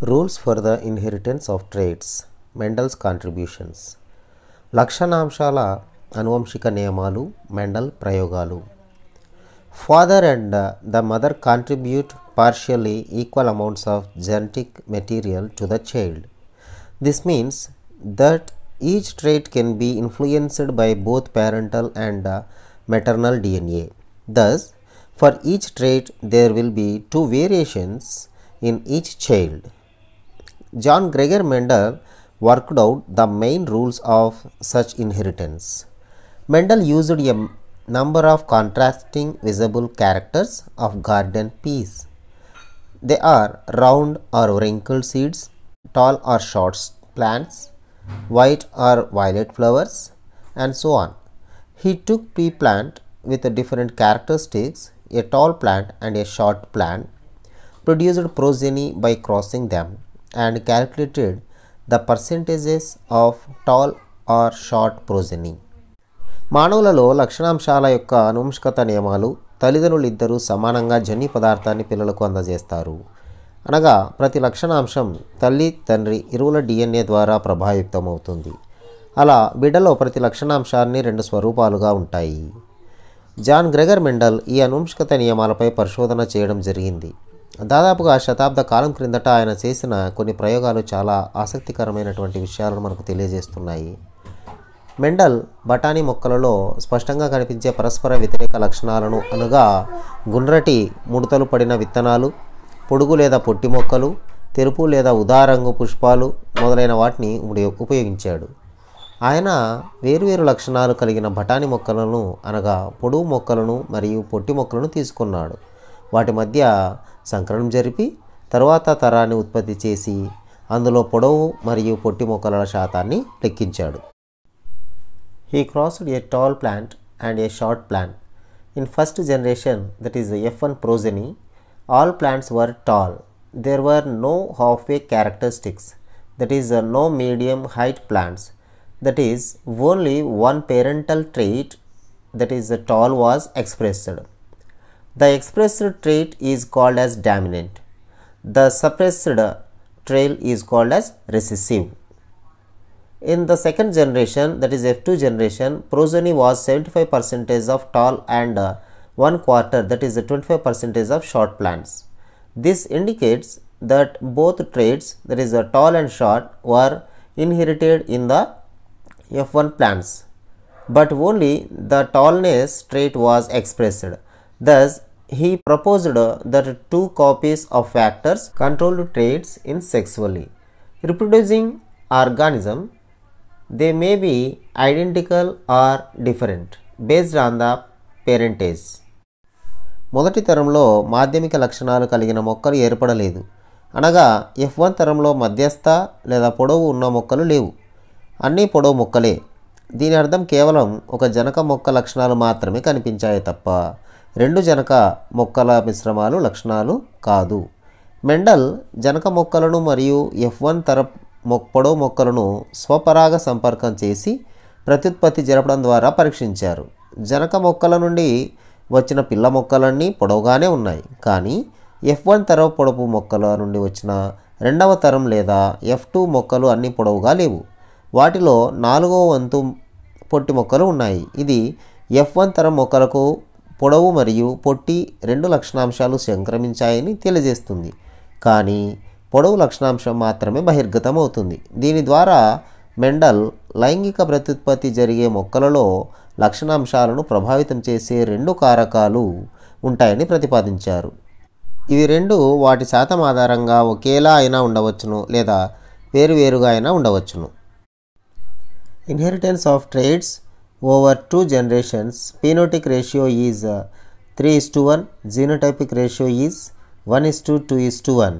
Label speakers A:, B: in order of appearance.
A: Rules for the inheritance of traits. Mendel's contributions. లక్షణాంశాల అనువంశిక నియమాలు Mendel ప్రయోగాలు. Father and the mother contribute partially equal amounts of genetic material to the child. This means that each trait can be influenced by both parental and maternal DNA. Thus, for each trait there will be two variations in each child. John Gregor Mendel worked out the main rules of such inheritance. Mendel used a number of contrasting visible characters of garden peas. They are round or wrinkled seeds, tall or short plants, white or violet flowers, and so on. He took pea plant with different characteristics, a tall plant and a short plant, produced progeny by crossing them, and calculated the percentages of tall or short progeny. మానవులలో లక్షణాంశాల యొక్క అనువంశికత నియమాలు తల్లిదండ్రులు ఇద్దరూ సమానంగా జన్యు పదార్థాన్ని పిల్లలకు అందజేస్తారు. అనగా ప్రతి లక్షణాంశం తల్లి తండ్రి ఇరువుల DNA ద్వారా ప్రభావితమవుతుంది. అలా బిడ్డలో ప్రతి లక్షణాంశాన్ని రెండు స్వరూపాలుగా ఉంటాయి. జాన్ గ్రెగర్ మెండల్ ఈ అనువంశికత నియమాలపై పరిశోధన చేయడం జరిగింది. దాదాపుగా శతాబ్ద కాలం క్రిందట ఆయన చేసిన కొన్ని ప్రయోగాలు చాలా ఆసక్తికరమైనటువంటి విషయాలను మనకు తెలియజేస్తున్నాయి. మెండల్ బఠానీ మొక్కలలో స్పష్టంగా కనిపించే పరస్పర వ్యతిరేక లక్షణాలను అనగా గుండ్రటి ముడతలు పడిన విత్తనాలు, పొడుగు లేదా పొట్టి మొక్కలు, తెలుపు లేదా ఉదారంగు పుష్పాలు మొదలైన వాటిని ఉపయోగించాడు. ఆయన వేరువేరు లక్షణాలు కలిగిన బఠానీ మొక్కలను అనగా పొడుగు మొక్కలను మరియు పొట్టి మొక్కలను తీసుకున్నాడు. వాటి మధ్య సంకరణం జరిపి తరువాత తరాన్ని ఉత్పత్తి చేసి అందులో పొడవు మరియు పొట్టి మొక్కల శాతాన్ని లెక్కించాడు. He crossed a tall plant and a short plant. In first generation, that is F1 progeny, all plants were tall. There were no halfway characteristics, that is no medium height plants. That is only one parental trait, that is tall, was expressed. The expressed trait is called as dominant. The suppressed trait is called as recessive. In the second generation, that is F2 generation, progeny was 75% of tall and 1/4, that is 25% of short plants. This indicates that both traits, that is tall and short, were inherited in the F1 plants, but only the tallness trait was expressed. Thus, he proposed that two copies of factors controlled traits in sexually reproducing organism. They may be identical or different based on the parentage. మొదటి తరంలో మాధ్యమిక లక్షణాలు కలిగిన మొక్కలు ఏర్పడలేదు. అనగా F1 తరంలో మధ్యస్థ లేదా పొడవు ఉన్న మొక్కలు లేవు. అన్నీ పొడవు మొక్కలే. దీని అర్థం కేవలం ఒక జనక మొక్క లక్షణాలు మాత్రమే కనిపించాయి తప్ప రెండు జనక మొక్కల మిశ్రమాలు లక్షణాలు కాదు. మెండల్ జనక మొక్కలను మరియు F1 తరం పొడవు మొక్కలను స్వపరాగ సంపర్కం చేసి ప్రత్యుత్పత్తి జరపడం ద్వారా పరీక్షించారు. జనక మొక్కల నుండి వచ్చిన పిల్ల మొక్కలన్నీ పొడవుగానే ఉన్నాయి. కానీ F1 తరం పొడవు మొక్కల నుండి వచ్చిన రెండవ తరం లేదా F2 మొక్కలు అన్నీ పొడవుగా లేవు. వాటిలో 4వ వంతు పొట్టి మొక్కలు ఉన్నాయి. ఇది F1 తరం మొక్కలకు పొడవు మరియు పొట్టి రెండు లక్షణాంశాలు సంక్రమించాయని తెలియజేస్తుంది. కానీ పొడవు లక్షణాంశం మాత్రమే బహిర్గతం అవుతుంది. దీని ద్వారా మెండల్ లైంగిక ప్రత్యుత్పత్తి జరిగే మొక్కలలో లక్షణాంశాలను ప్రభావితం చేసే రెండు కారకాలు ఉంటాయని ప్రతిపాదించారు. ఇవి రెండు వాటి శాతం ఆధారంగా ఒకేలా అయినా ఉండవచ్చును లేదా వేరువేరుగా అయినా ఉండవచ్చును. Inheritance of traits over 2 generations. Phenotypic ratio is 3:1, genotypic ratio is 1:2:1.